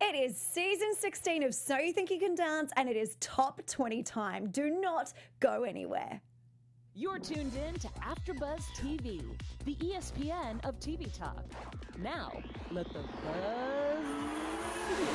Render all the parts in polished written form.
It is season 16 of So You Think You Can Dance, and it is top 20 time. Do not go anywhere. You're tuned in to AfterBuzz TV, the ESPN of TV talk. Now, let the buzz begin.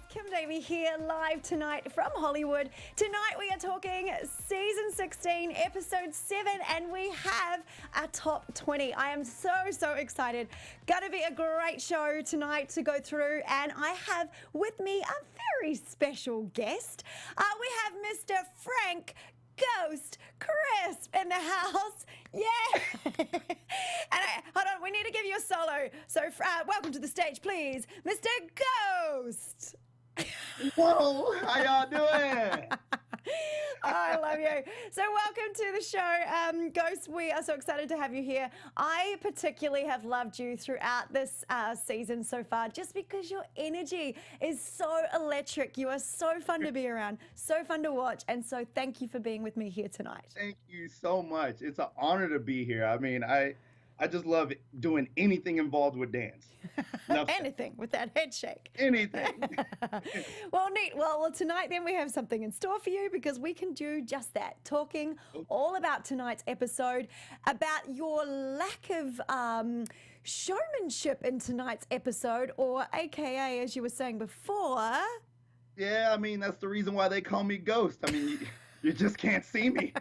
Kim Davey here live tonight from Hollywood. Tonight we are talking season 16, episode 7, and we have a top 20. I am so excited. Gonna be a great show tonight to go through, and I have with me a very special guest. We have Mr. Frank Ghost Chrisp in the house. Yeah. Hold on, we need to give you a solo. So welcome to the stage, please, Mr. Ghost. Whoa, how y'all doing? I love you. So welcome to the show. Ghost, we are so excited to have you here. I particularly have loved you throughout this season so far just because your energy is so electric. You are so fun to be around, so fun to watch, and so thank you for being with me here tonight. Thank you so much. It's an honor to be here. I mean, I just love doing anything involved with dance. Anything with that head shake. Anything. Well, neat. Well, tonight then we have something in store for you because we can do just that. Talking all about tonight's episode, about your lack of showmanship in tonight's episode, or AKA, as you were saying before. Yeah, I mean, that's the reason why they call me Ghost. I mean, you just can't see me.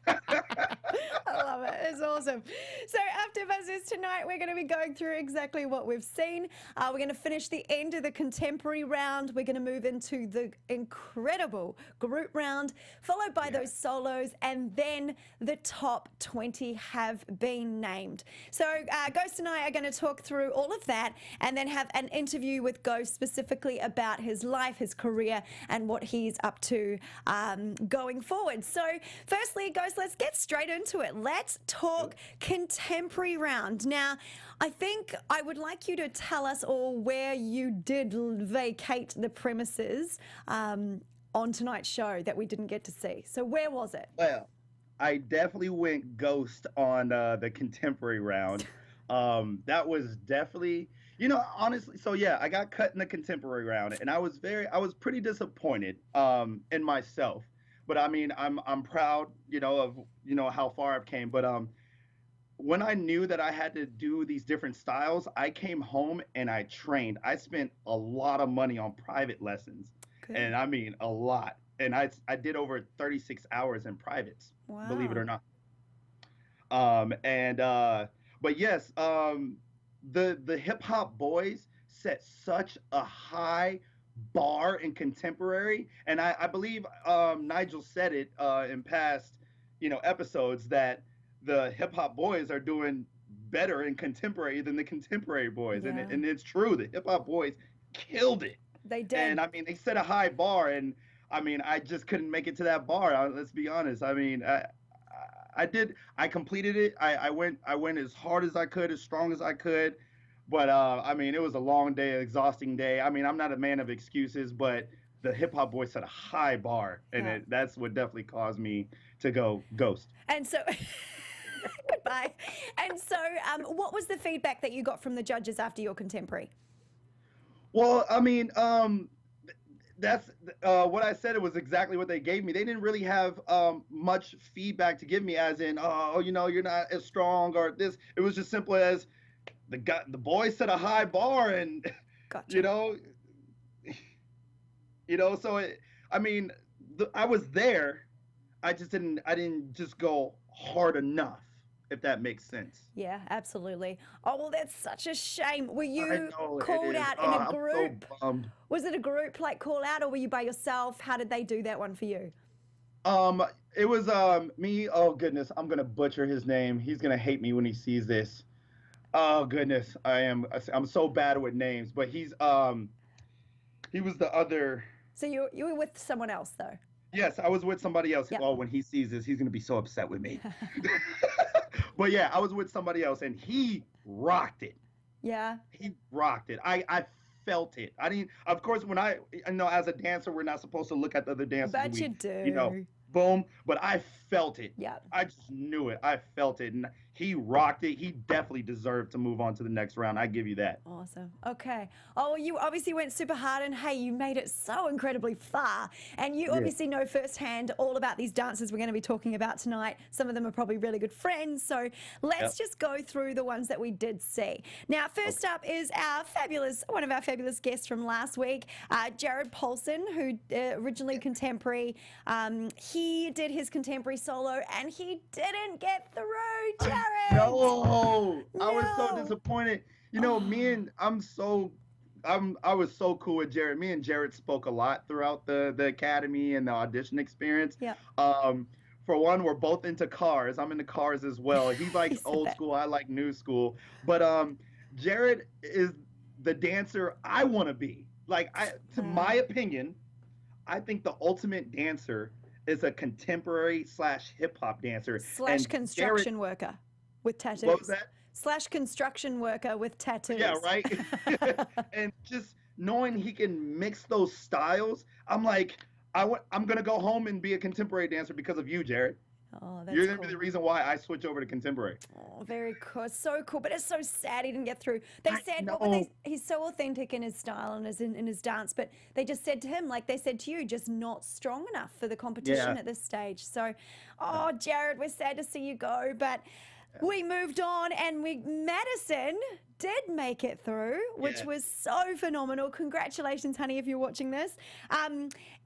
I love it. It's awesome. So AfterBuzz is tonight. We're going to be going through exactly what we've seen. We're going to finish the end of the contemporary round. We're going to move into the incredible group round, followed by those solos, and then the top 20 have been named. So Ghost and I are going to talk through all of that and then have an interview with Ghost specifically about his life, his career, and what he's up to going forward. So firstly, Ghost, let's get straight into it. Let's talk contemporary round. Now, I think I would like you to tell us all where you did vacate the premises on tonight's show that we didn't get to see. So where was it? Well, I definitely went Ghost on the contemporary round. That was definitely, honestly, so yeah, I got cut in the contemporary round, and I was pretty disappointed in myself. But I mean, I'm proud, of how far I've came. But when I knew that I had to do these different styles, I came home and I trained. I spent a lot of money on private lessons, and I mean a lot. And I did over 36 hours in privates, believe it or not. But yes, the hip hop boys set such a high bar in contemporary, and I believe Nigel said it in past episodes that the hip hop boys are doing better in contemporary than the contemporary boys, and it's true. The hip hop boys killed it. They did, and I mean they set a high bar, and I mean I just couldn't make it to that bar. Let's be honest. I mean I completed it. I went as hard as I could, as strong as I could. But, I mean, it was a long day, exhausting day. I mean, I'm not a man of excuses, but the hip-hop boys set a high bar, and that's what definitely caused me to go Ghost. And so, goodbye. And so, what was the feedback that you got from the judges after your contemporary? Well, I mean, that's what I said. It was exactly what they gave me. They didn't really have much feedback to give me, as in, you're not as strong or this. It was just simple as, the boys set a high bar, and gotcha. So I was there. I didn't just go hard enough, if that makes sense. Yeah, absolutely. Oh, well, that's such a shame. Were you called out in a group? I'm so bummed. Was it a group call out, or were you by yourself? How did they do that one for you? It was me. Oh goodness, I'm gonna butcher his name. He's gonna hate me when he sees this. Oh goodness, I'm so bad with names, but he was the other. So you were with someone else though? Yes, I was with somebody else. Yep. Oh, when he sees this, he's gonna be so upset with me. But yeah, I was with somebody else, and he rocked it. Yeah. He rocked it. I felt it. I didn't. Of course, when I know as a dancer, we're not supposed to look at the other dancers. But you do. Boom. But I felt it. Yeah. I just knew it. I felt it, and he rocked it. He definitely deserved to move on to the next round. I give you that. Awesome. Okay. Oh, well, you obviously went super hard, and hey, you made it so incredibly far. And you obviously know firsthand all about these dancers we're going to be talking about tonight. Some of them are probably really good friends. So let's just go through the ones that we did see. Now, first up is one of our fabulous guests from last week, Jared Paulson, who originally contemporary. He did his contemporary solo, and he didn't get through. Jared. No, I was so disappointed. You know, I was so cool with Jared. Me and Jared spoke a lot throughout the academy and the audition experience. Yeah. For one, we're both into cars. I'm into cars as well. He likes old school. I like new school. But Jared is the dancer I want to be. Like, to my opinion, I think the ultimate dancer is a contemporary / hip hop dancer / construction worker with tattoos. What was that? / construction worker with tattoos. Yeah, right. And just knowing he can mix those styles, I'm like, I'm gonna go home and be a contemporary dancer because of you, Jared. Oh, that's You're gonna cool. be the reason why I switch over to contemporary. Oh, very cool. So cool. But it's so sad he didn't get through. They said, he's so authentic in his style and in his dance, but they just said to him, like they said to you, just not strong enough for the competition at this stage. So, Jared, we're sad to see you go, but we moved on, and Madison did make it through, which was so phenomenal. Congratulations, honey, if you're watching this.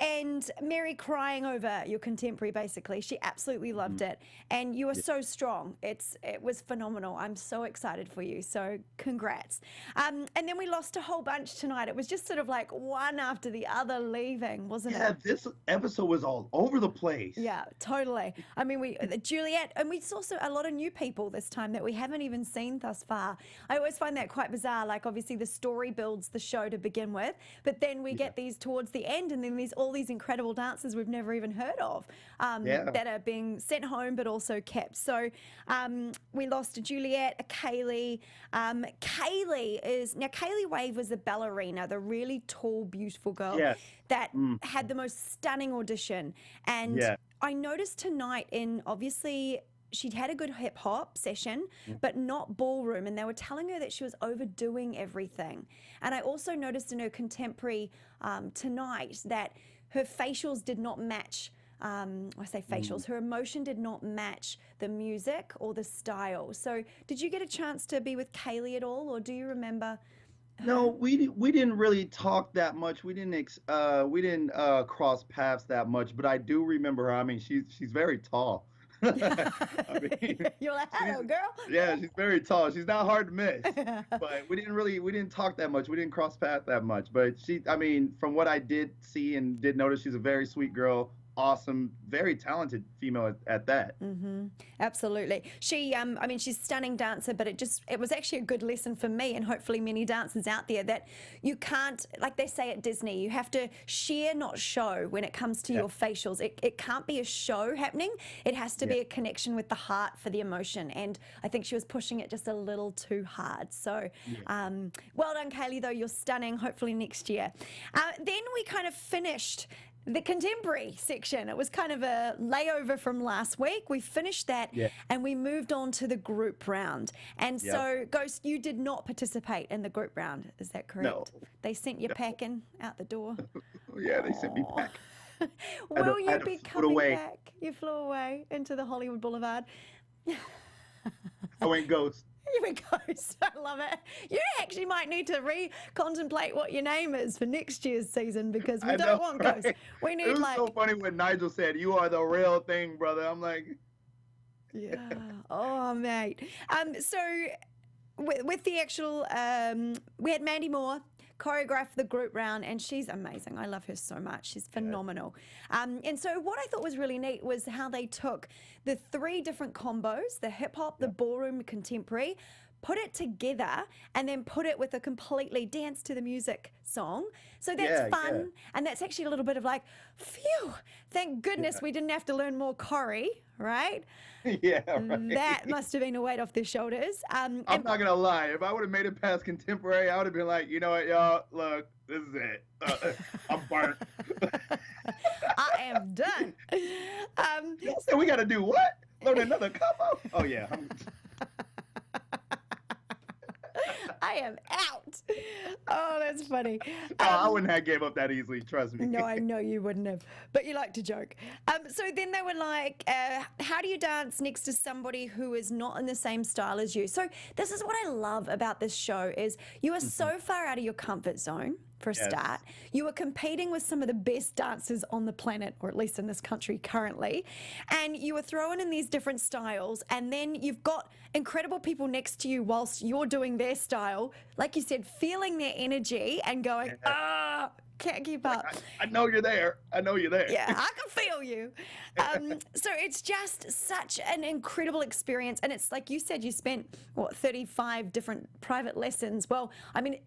And Mary crying over your contemporary, basically. She absolutely loved it. And you are so strong. It was phenomenal. I'm so excited for you. So congrats. And then we lost a whole bunch tonight. It was just sort of like one after the other leaving, wasn't it? Yeah, this episode was all over the place. Yeah, totally. I mean, Juliet, and we saw a lot of new people this time that we haven't even seen thus far. I always find that quite bizarre. Like, obviously the story builds the show to begin with, but then we get these towards the end, and then there's all these incredible dancers we've never even heard of that are being sent home but also kept. So we lost a Juliet, a Kaylee. Kaylee Wave was the ballerina, the really tall, beautiful girl that had the most stunning audition. And I noticed tonight obviously she'd had a good hip hop session, but not ballroom. And they were telling her that she was overdoing everything. And I also noticed in her contemporary tonight that her facials did not match. I say facials, her emotion did not match the music or the style. So did you get a chance to be with Kaylee at all, or do you remember? No, we didn't really talk that much. We didn't cross paths that much, but I do remember her. I mean, she's very tall. I mean, you're like, hello, girl. Yeah, she's very tall. She's not hard to miss. But we didn't talk that much. We didn't cross paths that much. But I mean, from what I did see and did notice, she's a very sweet girl. Awesome, very talented female at that. Absolutely. She, I mean, she's a stunning dancer, but it was actually a good lesson for me, and hopefully many dancers out there, that you can't, like they say at Disney, you have to share, not show when it comes to your facials. It can't be a show happening. It has to be a connection with the heart for the emotion. And I think she was pushing it just a little too hard. So well done, Kaylee, though. You're stunning. Hopefully next year. Then we kind of finished the contemporary section. It was kind of a layover from last week. We finished that and we moved on to the group round. And so, Ghost, you did not participate in the group round. Is that correct? No. They sent you packing out the door? Yeah, they sent me back. Will you be coming back? You flew away into the Hollywood Boulevard. I went ghost. You went ghost. I love it. You actually might need to contemplate what your name is for next year's season, because we don't want ghost. We need, it was so funny when Nigel said, "You are the real thing, brother." I'm like, yeah. Oh, mate. So with the actual, we had Mandy Moore choreograph the group round, and she's amazing. I love her so much. She's phenomenal. And so what I thought was really neat was how they took the 3 different combos, the hip hop, the ballroom, contemporary, put it together, and then put it with a completely dance to the music song. So that's fun. And that's actually a little bit of like, phew, thank goodness we didn't have to learn more choreo, right? Yeah, right. That must have been a weight off their shoulders. I'm not going to lie. If I would have made it past contemporary, I would have been like, you know what, y'all, look, this is it. I'm burnt. I am done. So we got to do what? Learn another combo? Oh, yeah. I am out. Oh, that's funny. Oh, I wouldn't have gave up that easily, trust me. No, I know you wouldn't have, but you like to joke. So then they were like, how do you dance next to somebody who is not in the same style as you? So this is what I love about this show is you are so far out of your comfort zone. For a start, you are competing with some of the best dancers on the planet, or at least in this country currently, and you are throwing in these different styles, and then you've got incredible people next to you whilst you're doing their style, like you said, feeling their energy and going, can't keep up. I know you're there. I know you're there. Yeah, I can feel you. So it's just such an incredible experience. And it's like you said, you spent, 35 different private lessons. Well, I mean,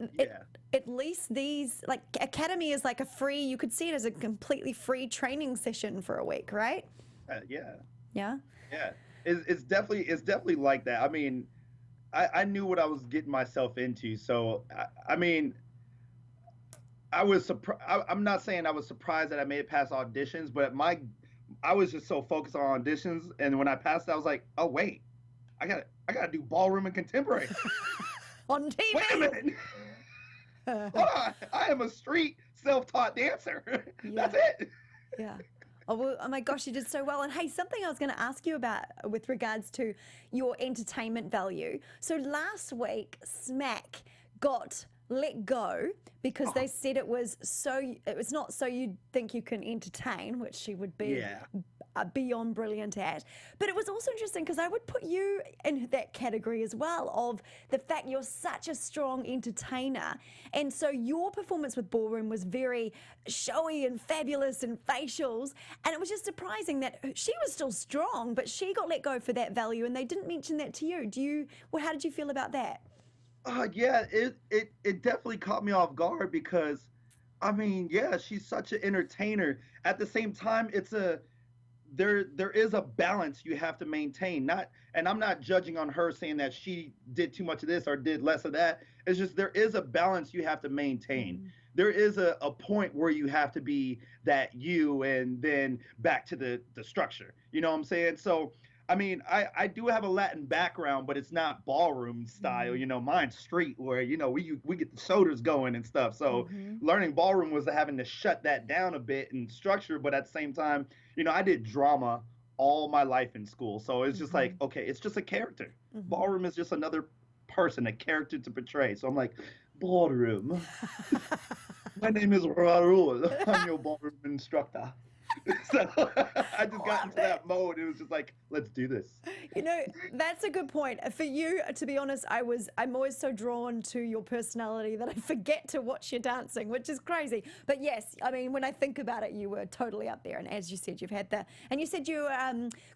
at least these, like, Academy is like a free, you could see it as a completely free training session for a week, right? Yeah. Yeah? Yeah. It's definitely like that. I mean, I knew what I was getting myself into. So, I mean, I was surprised. I'm not saying I was surprised that I made it past auditions, but I was just so focused on auditions, and when I passed, I was like, oh wait, I gotta do ballroom and contemporary On TV. Wait a minute. Hold on, I am a street self-taught dancer. That's it. Yeah. Oh, well, oh my gosh, you did so well. And hey, something I was going to ask you about with regards to your entertainment value. So last week, Smack got let go because they said it was not so you'd think you can entertain, which she would be beyond brilliant at. But it was also interesting because I would put you in that category as well of the fact you're such a strong entertainer. And so your performance with Ballroom was very showy and fabulous and facials. And it was just surprising that she was still strong, but she got let go for that value and they didn't mention that to you. How did you feel about that? Yeah, it definitely caught me off guard because, I mean, yeah, she's such an entertainer. At the same time, there is a balance you have to maintain. And I'm not judging on her saying that she did too much of this or did less of that. It's just there is a balance you have to maintain. Mm-hmm. There is a point where you have to be that you and then back to the structure. You know what I'm saying? So, I mean, I do have a Latin background, but it's not ballroom style. You know, mine's street where, you know, we get the shoulders going and stuff. So learning ballroom was having to shut that down a bit and structure. But at the same time, you know, I did drama all my life in school. So it's just like, okay, it's just a character. Ballroom is just another person, a character to portray. So I'm like, ballroom. My name is Raul. I'm your ballroom instructor. So I just got into that mode. It was just like, let's do this. You know, that's a good point. For you, to be honest, I'm always so drawn to your personality that I forget to watch your dancing, which is crazy. But yes, I mean, when I think about it, you were totally up there. And as you said, you've had that. And you said your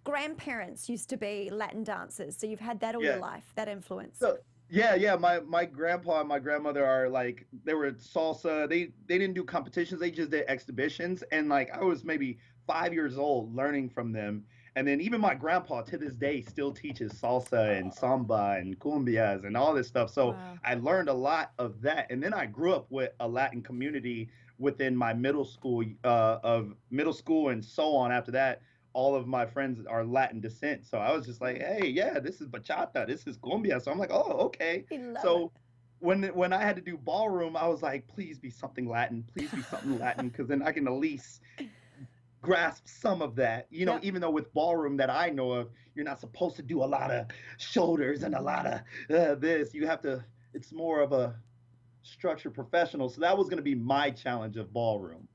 grandparents used to be Latin dancers. So you've had that all your life, that influence. So, yeah. My grandpa and my grandmother are like, they were salsa. They didn't do competitions. They just did exhibitions. And like, I was maybe 5 years old learning from them. And then even my grandpa to this day still teaches salsa and samba and cumbias and all this stuff. So I learned a lot of that. And then I grew up with a Latin community within my middle school and so on. After that, all of my friends are Latin descent. So I was just like, hey, yeah, this is bachata, this is cumbia. So I'm like, oh, okay. So when I had to do ballroom, I was like, please be something Latin, because then I can at least grasp some of that. You know, even though with ballroom that I know of, you're not supposed to do a lot of shoulders and a lot of this. You have to, it's more of a structured professional. So that was going to be my challenge of ballroom.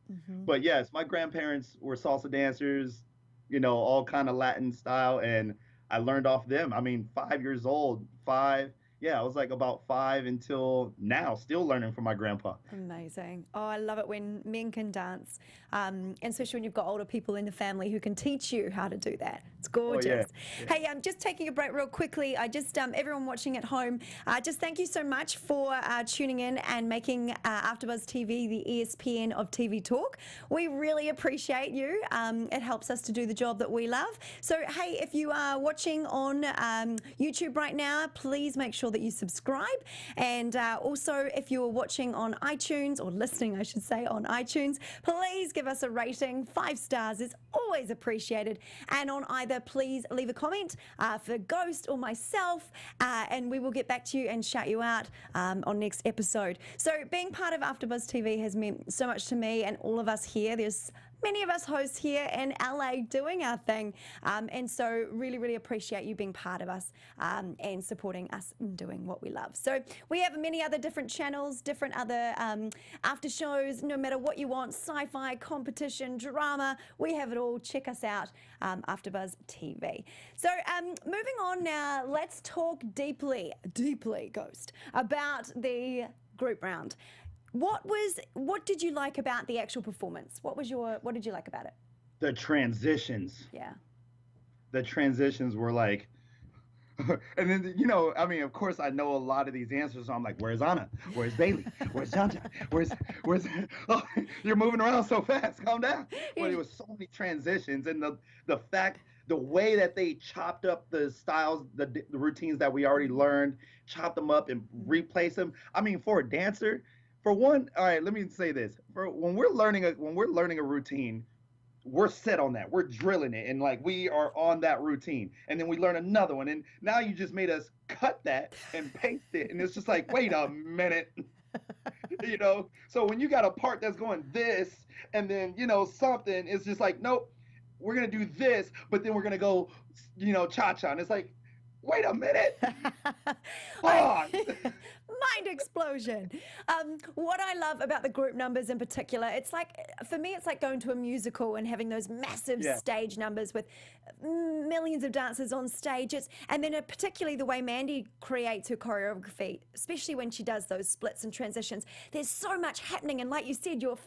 But yes, my grandparents were salsa dancers, you know, all kind of Latin style. And I learned off them. I mean, 5 years old, I was like about 5 until now, still learning from my grandpa. Amazing. Oh, I love it when men can dance, and especially when you've got older people in the family who can teach you how to do that. It's gorgeous. Hey, I'm just taking a break real quickly. I just, everyone watching at home, just thank you so much for tuning in and making AfterBuzz TV the ESPN of TV talk. We really appreciate you. It helps us to do the job that we love. So, hey, if you are watching on YouTube right now, please make sure that you subscribe. And also, if you're watching on iTunes, or listening, I should say, on iTunes, please give us a rating. 5 stars is all always appreciated. And on either, please leave a comment for Ghost or myself, and we will get back to you and shout you out on next episode. So being part of AfterBuzz TV has meant so much to me and all of us here. There's many of us hosts here in LA doing our thing, and so really appreciate you being part of us and supporting us in doing what we love. So we have many other different channels, different other after shows, no matter what you want, sci-fi, competition, drama, we have it all. Check us out, AfterBuzz TV. So moving on now, let's talk deeply, Ghost, about the group round. What did you like about the actual performance? What did you like about it? The transitions. Yeah. The transitions were like, and then, you know, I mean, of course I know a lot of these answers, so I'm like, where's Anna? Where's Bailey? Where's John? Where's, oh, you're moving around so fast, calm down. But it was so many transitions, and the way that they chopped up the styles, the routines that we already learned, chopped them up and replaced them. I mean, for a dancer, for one, all right, let me say this. When we're learning a routine, we're set on that. We're drilling it, and like we are on that routine. And then we learn another one, and now you just made us cut that and paste it, and it's just like, wait a minute. You know? So when you got a part that's going this, and then, you know, something, it's just like, nope, we're gonna do this, but then we're gonna go, you know, cha-cha. And it's like, wait a minute. Mind explosion. What I love about the group numbers in particular, it's like, for me, it's like going to a musical and having those massive stage numbers with millions of dancers on stages. And then particularly the way Mandy creates her choreography, especially when she does those splits and transitions, there's so much happening. And like you said, your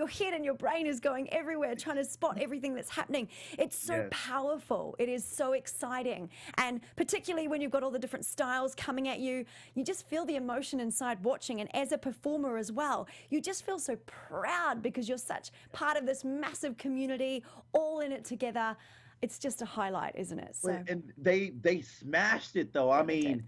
head and your brain is going everywhere trying to spot everything that's happening. It's so powerful. It is so exciting. And particularly when you've got all the different styles coming at you, you just feel the emotion inside watching. And as a performer as well, you just feel so proud because you're such part of this massive community, all in it together. It's just a highlight, isn't it? So, and they smashed it, though. I mean,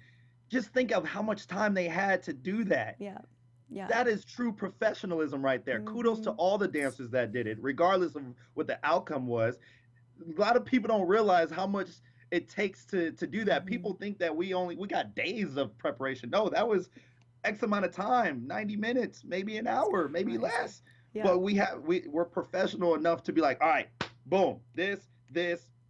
just think of how much time they had to do that. Yeah. That is true professionalism right there. Kudos to all the dancers that did it, regardless of what the outcome was. A lot of people don't realize how much it takes to do that. People think that we got days of preparation. No, that was X amount of time, 90 minutes, maybe an hour, maybe less. Yeah. But we're professional enough to be like, all right, boom, this,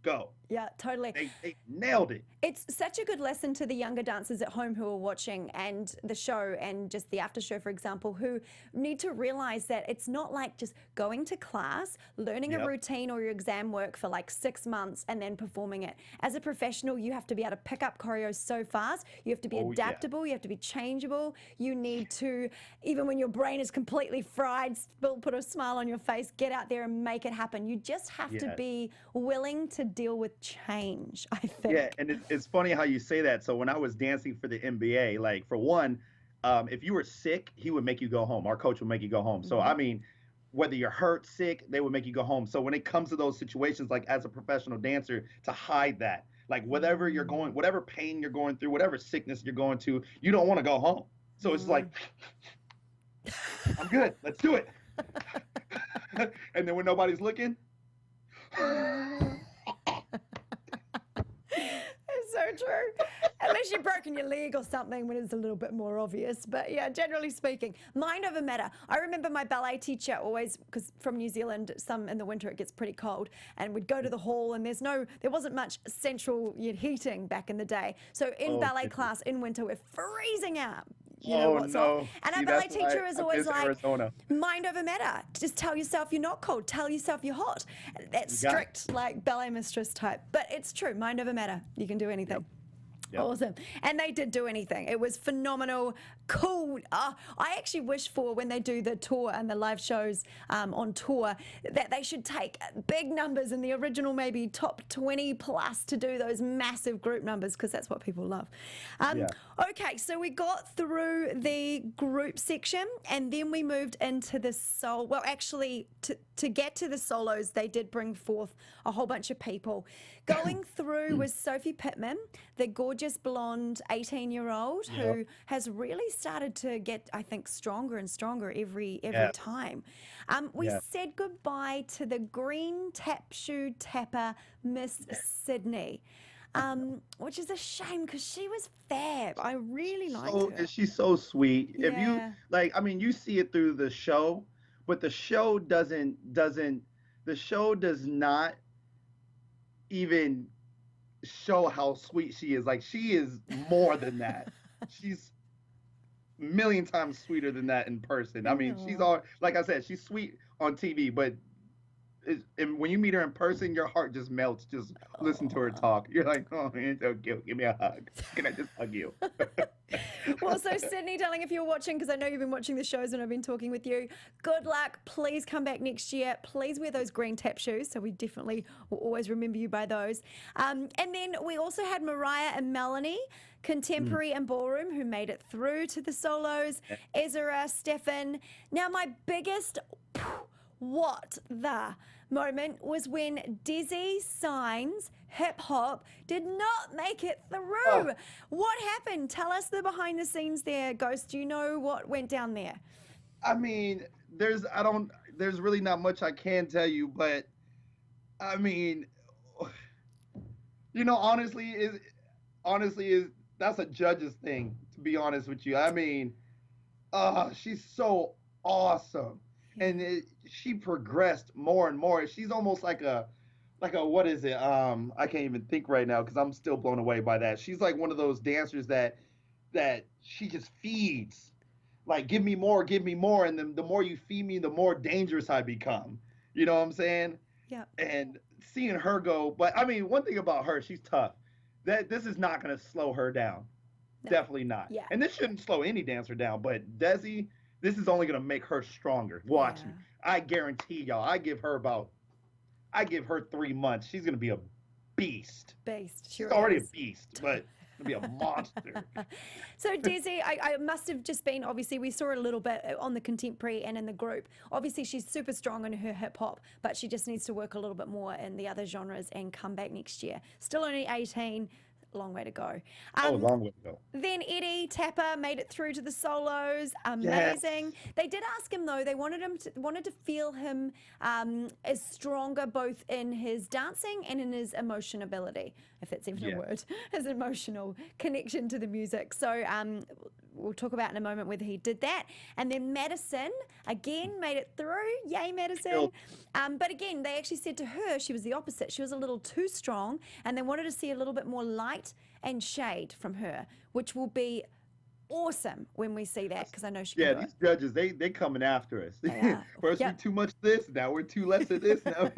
go. Yeah, totally. They nailed it. It's such a good lesson to the younger dancers at home who are watching and the show and just the after show, for example, who need to realize that it's not like just going to class, learning a routine or your exam work for like 6 months and then performing it. As a professional, you have to be able to pick up choreo so fast. You have to be adaptable. You have to be changeable. You need to, even when your brain is completely fried, still put a smile on your face, get out there and make it happen. You just have to be willing to deal with change, I think. Yeah, and it's funny how you say that. So when I was dancing for the NBA, like for one, if you were sick, he would make you go home. Our coach would make you go home. So I mean, whether you're hurt, sick, they would make you go home. So when it comes to those situations, like as a professional dancer, to hide that, like whatever you're going, whatever pain you're going through, whatever sickness you're going to, you don't want to go home. So it's like, I'm good. Let's do it. And then when nobody's looking. So true. Unless you've broken your leg or something when it's a little bit more obvious. But yeah, generally speaking, mind over matter. I remember my ballet teacher always, because from New Zealand, in the winter it gets pretty cold, and we'd go to the hall and there wasn't much central heating back in the day. So in ballet class in winter, we're freezing out. You know what's off. And our ballet teacher is always like, mind over matter. Just tell yourself you're not cold. Tell yourself you're hot. That's strict, like ballet mistress type. But it's true. Mind over matter. You can do anything. Yep. Awesome. And they did do anything. It was phenomenal, cool. I actually wish for when they do the tour and the live shows on tour that they should take big numbers in the original, maybe top 20 plus, to do those massive group numbers, because that's what people love. Okay, so we got through the group section and then we moved into the solo. Well, actually, to get to the solos, they did bring forth a whole bunch of people. Going through was Sophie Pittman, the gorgeous gorgeous blonde 18-year-old Yep. who has really started to get, I think, stronger and stronger every Yes. time. We Yes. said goodbye to the green tap shoe tapper, Miss Sydney, which is a shame because she was fab. I really liked So her. she's so sweet. If you Yeah. like, I mean, you see it through the show, but the show does not even show how sweet she is. Like, she is more than that. She's a million times sweeter than that in person. I mean, she's Aw. all, like I said, she's sweet on TV, but and when you meet her in person, your heart just melts. Just listen to her talk. You're like, oh, man, so cute. Give me a hug. Can I just hug you? Well, so Sydney, darling, if you're watching, because I know you've been watching the shows and I've been talking with you, good luck. Please come back next year. Please wear those green tap shoes. So we definitely will always remember you by those. And then we also had Mariah and Melanie, contemporary and ballroom, who made it through to the solos. Ezra, Stefan. Now, my biggest what the moment was when Desi Signs Hip Hop did not make it through. Oh. What happened? Tell us the behind the scenes there, Ghost. Do you know what went down there? I mean, there's really not much I can tell you, but I mean, honestly is that's a judge's thing, to be honest with you. I mean, she's so awesome. And she progressed more and more. She's almost like a what is it? I can't even think right now because I'm still blown away by that. She's like one of those dancers that she just feeds. Like, give me more, and then the more you feed me, the more dangerous I become. You know what I'm saying? Yeah. And seeing her go, but I mean, one thing about her, she's tough. This is not going to slow her down. No. Definitely not. Yeah. And this shouldn't slow any dancer down, but Desi, this is only going to make her stronger. Watch me. I guarantee y'all, I give her 3 months. She's going to be a beast. Sure She's already is. a beast, but going to be a monster. So, Desi, I must have just been, obviously, we saw it a little bit on the contemporary and in the group. Obviously, she's super strong in her hip hop, but she just needs to work a little bit more in the other genres and come back next year. Still only 18. Long way to go. Long way to go. Then Eddie Tapper made it through to the solos. Amazing. Yes. They did ask him though. They wanted to feel him as stronger both in his dancing and in his emotion ability, if that's even a word, his emotional connection to the music. So we'll talk about in a moment whether he did that. And then Madison again made it through. Yay, Madison. But again, they actually said to her she was the opposite. She was a little too strong, and they wanted to see a little bit more light and shade from her, which will be awesome when we see that, because I know she can do these judges, they coming after us. First we're too much this, now we're too less of this. Now.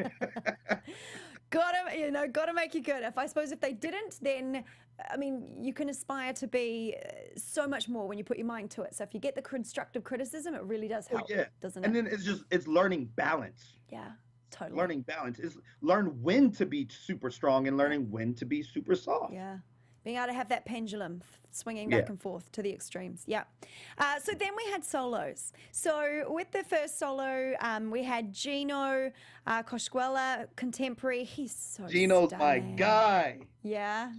Gotta make you good. If they didn't, then I mean, you can aspire to be so much more when you put your mind to it. So if you get the constructive criticism, it really does help, doesn't it? And then it's learning balance. Yeah, totally. Learning balance is learn when to be super strong and learning when to be super soft. Yeah. Being able to have that pendulum swinging back and forth to the extremes. Yeah. So then we had solos. So with the first solo, we had Gino Coscuela, contemporary. He's so Gino's stunning. my guy. Yeah.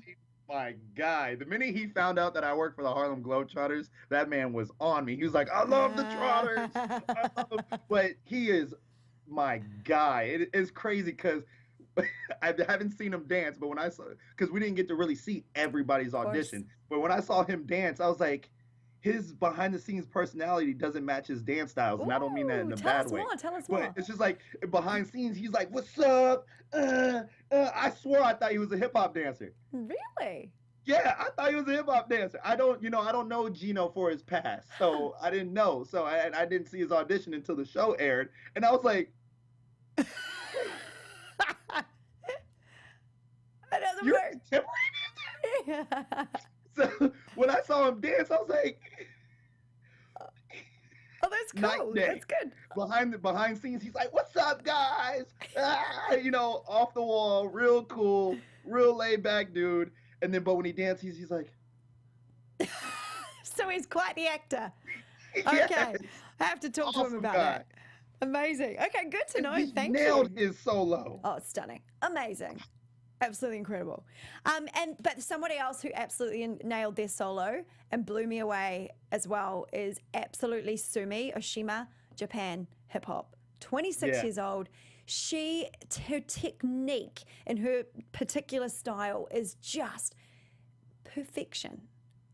My guy. The minute he found out that I worked for the Harlem Globetrotters, that man was on me. He was like, I love the Trotters. I love them. But he is my guy. It's crazy because I haven't seen him dance, but when I saw, because we didn't get to really see everybody's audition, but when I saw him dance, I was like, his behind the scenes personality doesn't match his dance styles, and I don't mean that in a bad way. Tell us more. But it's just like behind scenes, he's like, "What's up?" I swore I thought he was a hip hop dancer. Really? Yeah, I thought he was a hip hop dancer. I don't know Gino for his past, so I didn't know. So I didn't see his audition until the show aired, and I was like. That doesn't You're work. a contemporary dancer? So when I saw him dance, I was like, oh, that's cool. That's good. Behind scenes, he's like, "What's up, guys?" Off the wall, real cool, real laid back dude. And then, but when he dances, he's like, so he's quite the actor. Yes. Okay, I have to talk to him about that. Amazing. Okay, good to know. Thank you. Nailed his solo. Oh, it's stunning. Amazing. Absolutely incredible. But somebody else who absolutely nailed their solo and blew me away as well is absolutely Sumi Oshima, Japan hip hop. 26 Yeah. years old. Her technique and her particular style is just perfection.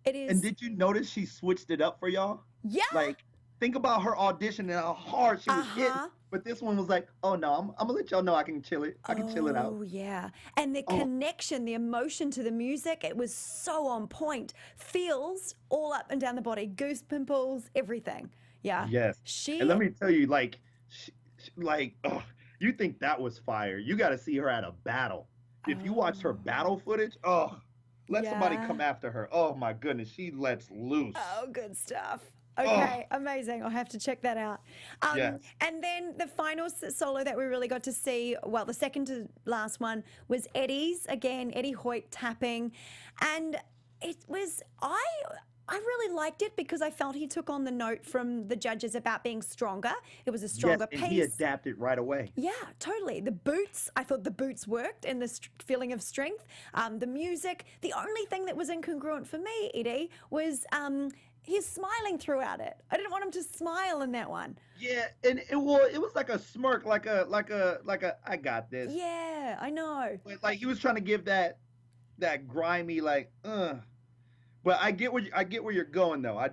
It is. And did you notice she switched it up for y'all? Yeah. Like, think about her audition and how hard she was hitting. But this one was like, oh no, I'm gonna let y'all know I can chill it. I can chill it out. Oh, yeah. And the connection, the emotion to the music, it was so on point. Feels all up and down the body, goose pimples, everything. Yeah. Yes. And let me tell you, like, you think that was fire. You got to see her at a battle. If you watch her battle footage, let somebody come after her. Oh my goodness, she lets loose. Oh, good stuff. Okay, amazing. I'll have to check that out. Yes. And then the final solo that we really got to see, well, the second to last one was Eddie's. Again, Eddie Hoyt tapping. And it was, I really liked it because I felt he took on the note from the judges about being stronger. It was a stronger yes, pace. And he adapted right away. Yeah, totally. The boots, I thought the boots worked and the feeling of strength. The music. The only thing that was incongruent for me, Eddie, was he's smiling throughout it. I didn't want him to smile in that one. Yeah, and it was like a smirk, like a I got this. Yeah, I know. But like he was trying to give that grimy But I get where you're going though. I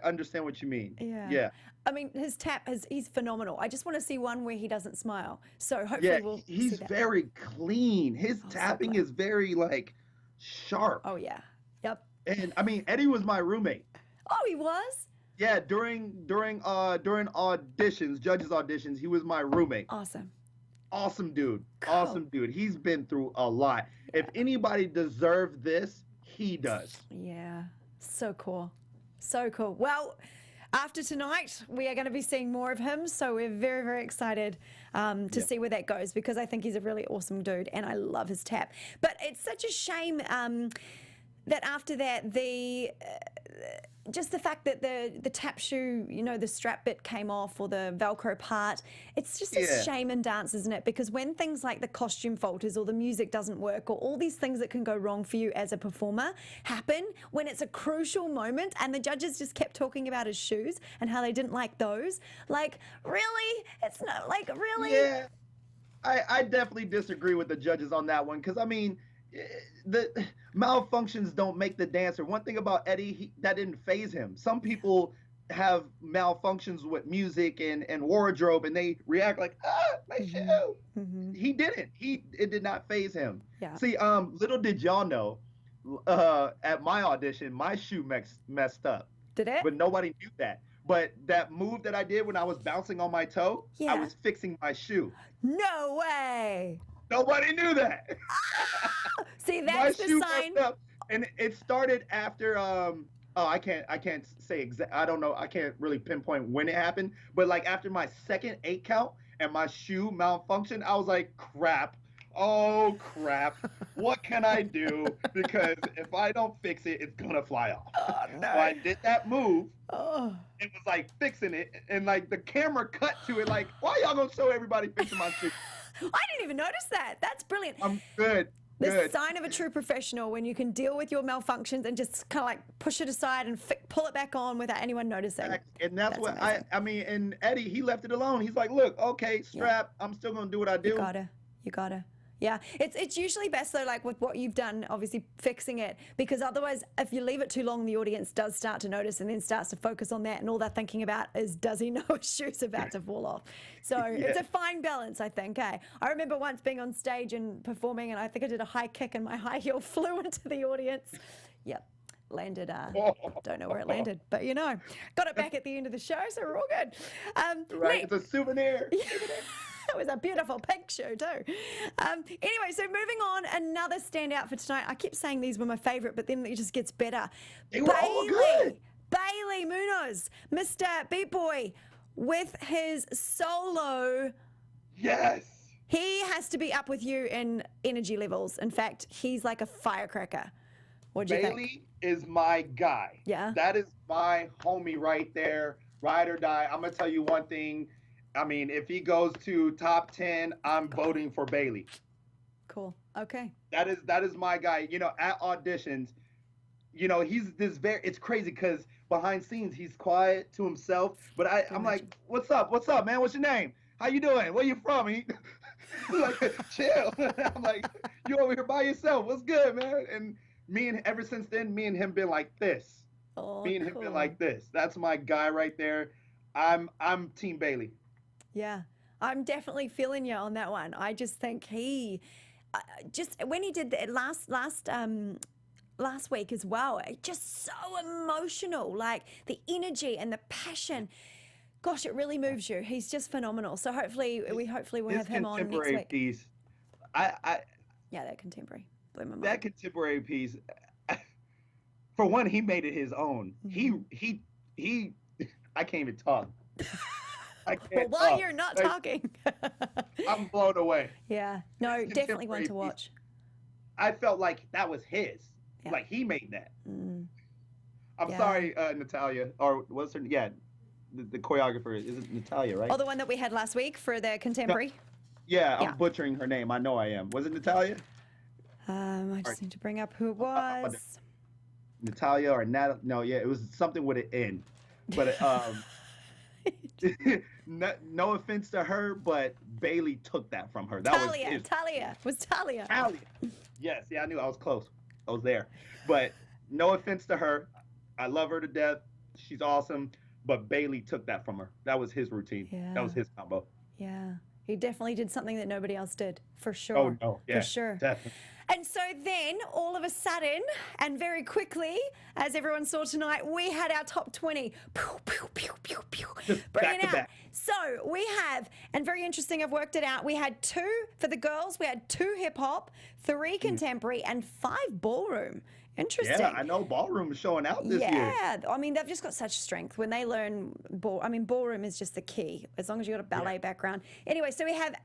understand what you mean. Yeah. Yeah. I mean, his tap he's phenomenal. I just want to see one where he doesn't smile. So hopefully Yeah, we'll he's see that. very clean. His so tapping glad. is very like sharp. Oh yeah. Yep. And I mean, Eddie was my roommate. Oh, he was? Yeah, during auditions, judges auditions, he was my roommate. Awesome. Awesome dude. Cool. Awesome dude. He's been through a lot. If anybody deserved this, he does. Yeah. So cool. So cool. Well, after tonight, we are going to be seeing more of him. So we're very, very excited to see where that goes because I think he's a really awesome dude and I love his tap. But it's such a shame that after that, just the fact that the tap shoe, you know, the strap bit came off or the Velcro part, it's just a shame in dance, isn't it? Because when things like the costume falters or the music doesn't work or all these things that can go wrong for you as a performer happen when it's a crucial moment and the judges just kept talking about his shoes and how they didn't like those. Like, really? It's not like, really? Yeah. I definitely disagree with the judges on that one because, I mean, the malfunctions don't make the dancer. One thing about Eddie, that didn't phase him. Some people have malfunctions with music and wardrobe and they react like, my shoe. He didn't. It did not phase him. Yeah. See, little did y'all know, at my audition, my shoe messed up. Did it? But nobody knew that. But that move that I did when I was bouncing on my toe, I was fixing my shoe. No way. Nobody knew that. See, that's the sign. Messed up, and it started after I can't say exact. I don't know. I can't really pinpoint when it happened, but like after my second 8 count and my shoe malfunctioned, I was like, crap. Oh crap. What can I do? Because if I don't fix it, it's gonna fly off. Oh, no. So I did that move. Oh. It was like fixing it, and like the camera cut to it. Like, why y'all gonna show everybody fixing my shoe? I didn't even notice that. That's brilliant. I'm good. The sign of a true professional when you can deal with your malfunctions and just kind of like push it aside and pull it back on without anyone noticing. And that's what amazing. I mean, and Eddie, he left it alone. He's like, look, okay, strap, I'm still gonna do what I do. You gotta. Yeah, it's usually best though, like with what you've done, obviously fixing it, because otherwise, if you leave it too long, the audience does start to notice and then starts to focus on that, and all they're thinking about is, does he know his shoe's about to fall off? So it's a fine balance, I think. I remember once being on stage and performing, and I think I did a high kick, and my high heel flew into the audience. Yep. Landed, don't know where it landed, but you know, got it back at the end of the show, so we're all good. Right, it's a souvenir. It was a beautiful pink shoe too. Anyway, so moving on, another standout for tonight. I keep saying these were my favorite, but then it just gets better. They were all good. Bailey Munoz, Mr. Beat Boy, with his solo. Yes. He has to be up with you in energy levels. In fact, he's like a firecracker. What do you think? Bailey is my guy. Yeah. That is my homie right there. Ride or die. I'm gonna tell you one thing. I mean, if he goes to top 10, I'm voting for Bailey. Cool. Okay. That is my guy. You know, at auditions, you know, he's this very. It's crazy because behind scenes he's quiet to himself. But I'm Imagine. like, what's up, man? What's your name? How you doing? Where you from? He, like, chill. I'm like, you over here by yourself? What's good, man? And ever since then, me and him been like this. Oh, Me and him been cool. like this. That's my guy right there. I'm Team Bailey. Yeah, I'm definitely feeling you on that one. I just think just when he did that last week as well, just so emotional, like the energy and the passion. Gosh, it really moves you. He's just phenomenal. So hopefully we'll His have him on next contemporary week. piece, I Yeah, that contemporary blew my mind. that contemporary piece. For one, he made it his own. Mm-hmm. He. I can't even talk. I Well, can't while talk. you're not Like, talking. I'm blown away. Yeah, no, His definitely one to contemporary watch. I felt like that was his. Yeah. Like he made that. Mm, I'm Yeah. sorry, Natalia, or what's her? Yeah, the choreographer is it Natalia, right? oh, the one that we had last week for the contemporary. Yeah, Yeah. I'm butchering her name. I know I am. Was it Natalia? I just Right. need to bring up who it I'll- was. Natalia or Nat? No, yeah, it was something with an N. But no offense to her, but Bailey took that from her. That was his. Talia. Was Talia. Talia. Yes, yeah, I knew I was close. I was there. But no offense to her. I love her to death. She's awesome. But Bailey took that from her. That was his routine. Yeah. That was his combo. Yeah, he definitely did something that nobody else did, for sure. Oh no, yeah, For sure. definitely. And so then, all of a sudden, and very quickly, as everyone saw tonight, we had our top 20. Pew, pew, pew, pew, pew. Just Bring back it to out. back. So we have, and very interesting, I've worked it out. We had 2 for the girls, we had 2 hip hop, 3 contemporary, and 5 ballroom. Interesting. Yeah, I know ballroom is showing out this year. Yeah, I mean, they've just got such strength when they learn ballroom is just the key, as long as you've got a ballet background. Anyway, so we have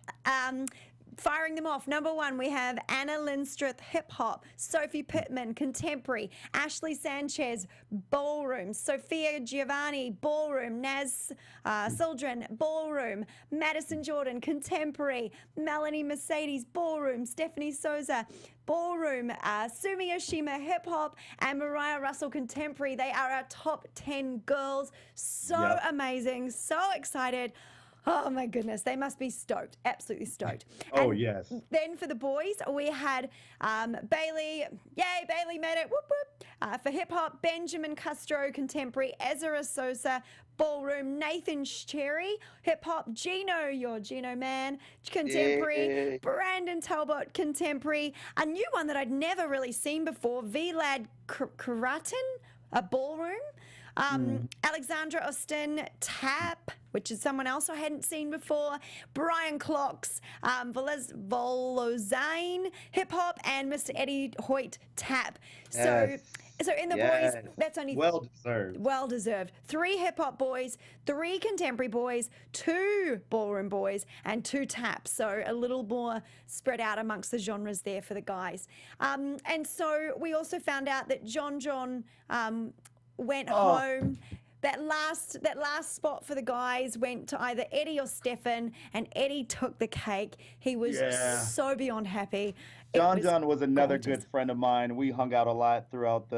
firing them off. Number 1, we have Anna Lindstruth, hip hop, Sophie Pittman, contemporary, Ashley Sanchez, ballroom, Sophia Giovanni, ballroom, Naz Sildren, ballroom, Madison Jordan, contemporary, Melanie Mercedes, ballroom, Stephanie Souza, ballroom, Sumi Oshima, hip hop, and Mariah Russell, contemporary. They are our top 10 girls. So Yep. amazing, so excited. Oh my goodness, they must be stoked, absolutely stoked. Oh, And yes. Then for the boys, we had Bailey, yay, Bailey made it, whoop whoop. For hip hop, Benjamin Castro, contemporary, Ezra Sosa, ballroom, Nathan Cherry, hip hop, Gino, your Gino man, contemporary, Yay. Brandon Talbot, contemporary, a new one that I'd never really seen before, Vlad Karatin, a ballroom. Alexandra Austin, tap, which is someone else I hadn't seen before. Brian Clocks, Volozane, hip hop, and Mr. Eddie Hoyt, tap. Yes. So in the Yes. boys, that's only Well deserved. well deserved. 3 hip hop boys, 3 contemporary boys, 2 ballroom boys, and 2 taps. So a little more spread out amongst the genres there for the guys. And so we also found out that John went home. That last spot for the guys went to either Eddie or Stefan, and Eddie took the cake. He was Yeah. so beyond happy. It John was another gorgeous. good friend of mine. We hung out a lot throughout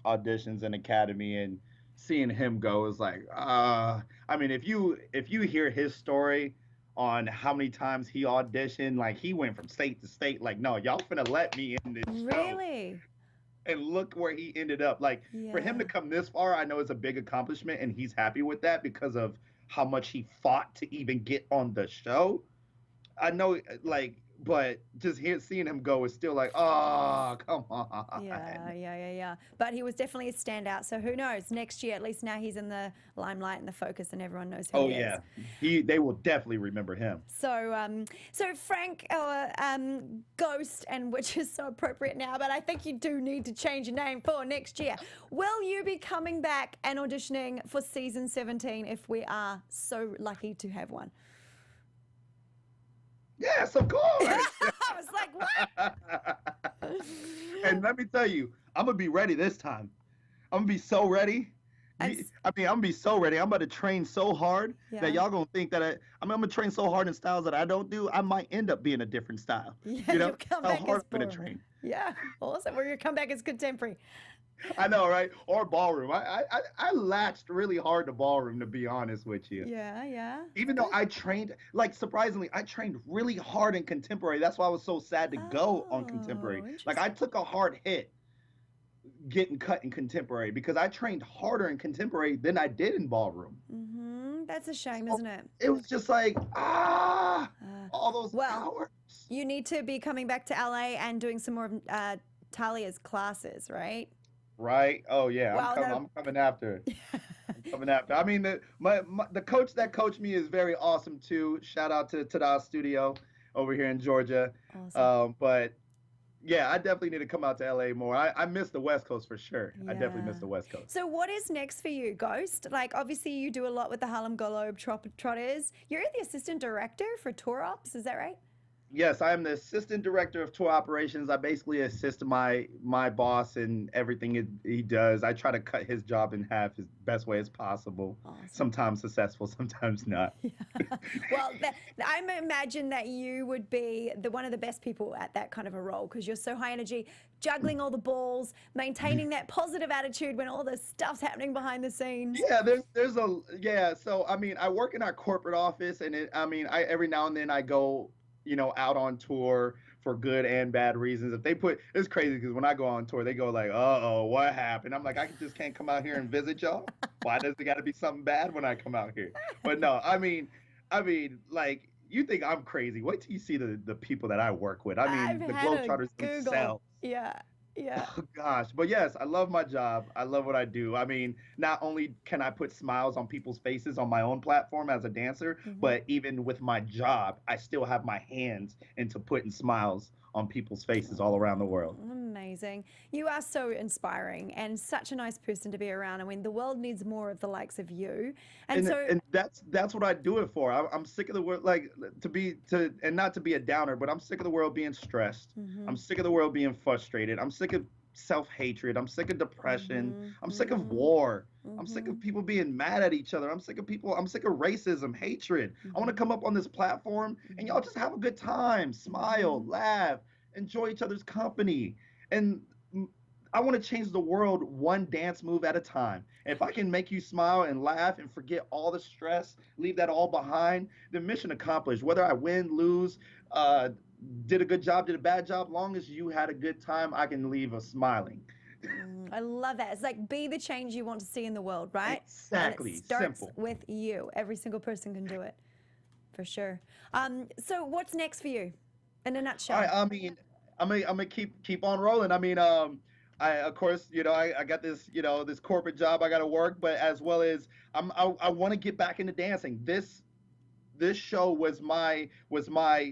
auditions and academy, and seeing him go is like, I mean, if you hear his story on how many times he auditioned, like he went from state to state, like, no, y'all finna let me in this show. Really? And look where he ended up. Like, for him to Yeah. come this far, I know it's a big accomplishment, and he's happy with that because of how much he fought to even get on the show. I know, like, but just seeing him go is still like, oh, come on. Yeah. But he was definitely a standout. So who knows? Next year, at least now he's in the limelight and the focus, and everyone knows who Oh he yeah, is. they will definitely remember him. So, so Frank, Ghost, and which is so appropriate now, but I think you do need to change your name for next year. Will you be coming back and auditioning for season 17 if we are so lucky to have one? Yes, of course. I was like, what? And let me tell you, I'm gonna be ready this time. I'm gonna be so ready, And I mean, I'm gonna be so ready. I'm about to train so hard yeah. that y'all gonna think that I'm gonna train so hard in styles that I don't do. I might end up being a different style. Yeah, You know, you'll come how back hard as I'm gonna ballroom. train. Yeah, awesome. We're gonna come back as contemporary. I know, right? Or ballroom. I latched really hard to ballroom, to be honest with you. Yeah, yeah. Even though I trained, like surprisingly, I trained really hard in contemporary. That's why I was so sad to go on contemporary. Oh, Like I interesting. took a hard hit getting cut in contemporary because I trained harder in contemporary than I did in ballroom. That's a shame, So isn't it? it was just like, Uh, all those well, hours. you need to be coming back to LA and doing some more of Talia's classes, right? Right? Oh yeah, Well, no. I'm coming after. I'm coming after. I mean, the coach that coached me is very awesome too. Shout out to Tada Studio over here in Georgia. Awesome. But yeah, I definitely need to come out to LA more. I miss the West Coast for sure. I definitely miss Yeah. the West Coast. So what is next for you, Ghost? Like, obviously you do a lot with the Harlem Globetrotters. You're the assistant director for tour ops, is that right? Yes, I am the assistant director of tour operations. I basically assist my boss in everything he does. I try to cut his job in half as best way as possible. Awesome. Sometimes successful, sometimes not. Yeah. Well, I imagine that you would be one of the best people at that kind of a role because you're so high energy, juggling all the balls, maintaining that positive attitude when all the stuff's happening behind the scenes. Yeah, So I mean, I work in our corporate office, and I every now and then I go, out on tour for good and bad reasons. If they it's crazy because when I go on tour, they go like, "Uh-oh, what happened?" I'm like, I just can't come out here and visit y'all. Why does it got to be something bad when I come out here? But no, I mean, like you think I'm crazy? Wait till you see the people that I work with. I mean, I've the had a Globetrotters Google. themselves. Yeah. Yeah. Oh gosh, but yes, I love my job. I love what I do. I mean, not only can I put smiles on people's faces on my own platform as a dancer, but even with my job, I still have my hands into putting smiles on people's faces all around the world. Amazing. You are so inspiring and such a nice person to be around. I mean, the world needs more of the likes of you. And that's what I do it for. I'm sick of the world, like and not to be a downer, but I'm sick of the world being stressed. I'm sick of the world being frustrated. I'm sick of self-hatred. I'm sick of depression. I'm sick of war. I'm sick of people being mad at each other. I'm sick of racism, hatred. I want to come up on this platform and y'all just have a good time, smile, laugh, enjoy each other's company. And I want to change the world one dance move at a time. If I can make you smile and laugh and forget all the stress, leave that all behind, then mission accomplished. Whether I win, lose, did a good job, did a bad job, long as you had a good time, I can leave us smiling. I love that. It's like be the change you want to see in the world, right? Exactly. And it starts Simple. with you. Every single person can do it, for sure. So what's next for you, in a nutshell? I mean, I'm gonna keep on rolling. I mean, of course, I got this, this corporate job I got to work, but as well as I want to get back into dancing. This show was my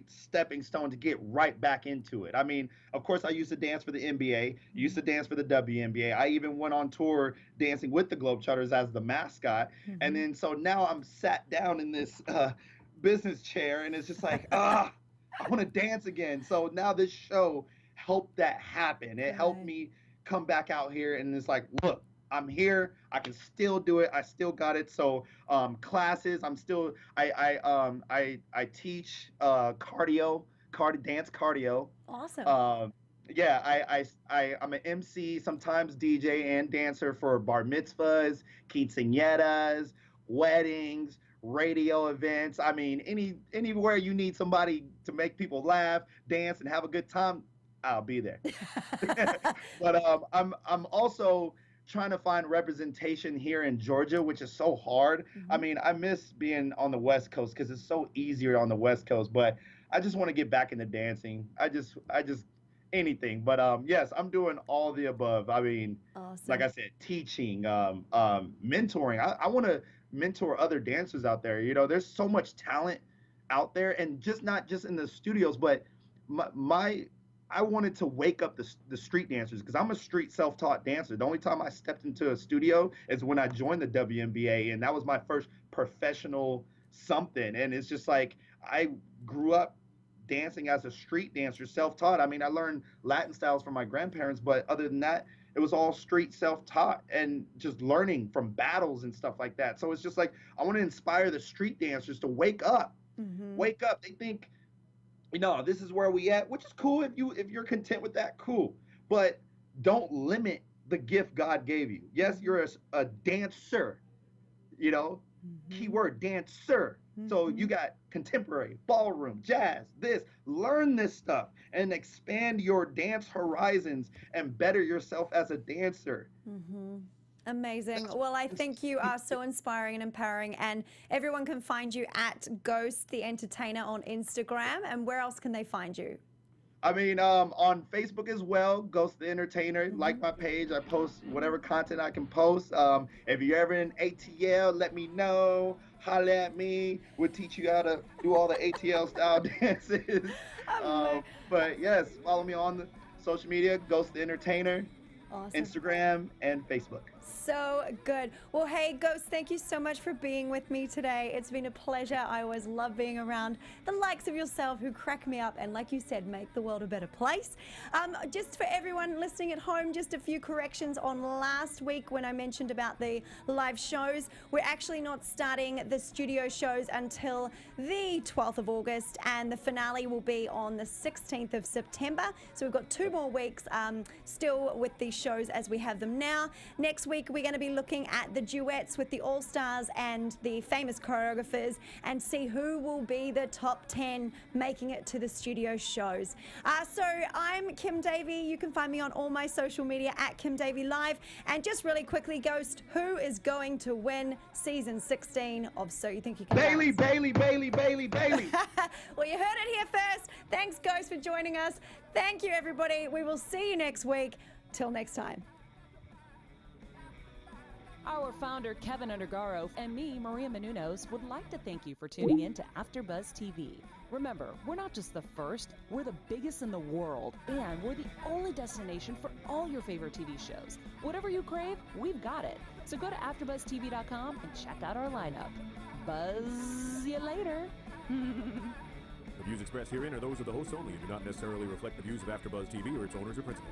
stepping stone to get right back into it. I mean, of course, I used to dance for the NBA, used to dance for the WNBA. I even went on tour dancing with the Globetrotters as the mascot. And then so now I'm sat down in this business chair, and it's just like, I want to dance again. So now this show helped that happen. It helped me come back out here, and it's like, look, I'm here. I can still do it. I still got it. So classes. I'm still. I teach dance cardio. Awesome. Yeah. I'm an MC, sometimes DJ and dancer for bar mitzvahs, quinceañeras, weddings, radio events. I mean, anywhere you need somebody to make people laugh, dance, and have a good time, I'll be there. But I'm also trying to find representation here in Georgia, which is so hard. I mean, I miss being on the West Coast because it's so easier on the West Coast, but I just want to get back into dancing. I just anything. But yes, I'm doing all the above. I mean, awesome. Like I said, teaching, mentoring. I want to mentor other dancers out there. There's so much talent out there, and not just in the studios, but I wanted to wake up the street dancers because I'm a street self-taught dancer. The only time I stepped into a studio is when I joined the WNBA, and that was my first professional something. And it's just like I grew up dancing as a street dancer, self-taught. I mean, I learned Latin styles from my grandparents, but other than that, it was all street self-taught and just learning from battles and stuff like that. So it's just like, I want to inspire the street dancers to wake up. Wake up. They think, this is where we at, which is cool. If you're content with that, cool. But don't limit the gift God gave you. Yes, you're a dancer, keyword dancer. So you got contemporary, ballroom, jazz, learn this stuff and expand your dance horizons and better yourself as a dancer. Amazing. Well, I think you are so inspiring and empowering, and everyone can find you at Ghost the Entertainer on Instagram. And where else can they find you? I mean, on Facebook as well, Ghost the Entertainer. Like my page, I post whatever content I can post. If you're ever in ATL, let me know. Holla at me. We'll teach you how to do all the ATL style dances. But yes, follow me on the social media, Ghost the Entertainer, Awesome. Instagram, and Facebook. So good. Well, hey, Ghost, thank you so much for being with me today. It's been a pleasure. I always love being around the likes of yourself who crack me up and, like you said, make the world a better place. Just for everyone listening at home, just a few corrections on last week when I mentioned about the live shows. We're actually not starting the studio shows until the 12th of August, and the finale will be on the 16th of September. So we've got 2 more weeks still with these shows as we have them now. Next week, we're going to be looking at the duets with the All-Stars and the famous choreographers and see who will be the top 10 making it to the studio shows. So I'm Kim Davey. You can find me on all my social media at Kim Davey Live. And just really quickly, Ghost, who is going to win season 16 of So You Think You Can Bailey, Dance? Bailey, Bailey, Bailey, Bailey. Well, you heard it here first. Thanks, Ghost, for joining us. Thank you, everybody. We will see you next week. Till next time. Our founder, Kevin Undergaro, and me, Maria Menounos, would like to thank you for tuning in to AfterBuzz TV. Remember, we're not just the first, we're the biggest in the world, and we're the only destination for all your favorite TV shows. Whatever you crave, we've got it. So go to AfterBuzzTV.com and check out our lineup. Buzz you later. The views expressed herein are those of the hosts only and do not necessarily reflect the views of AfterBuzz TV or its owners or principals.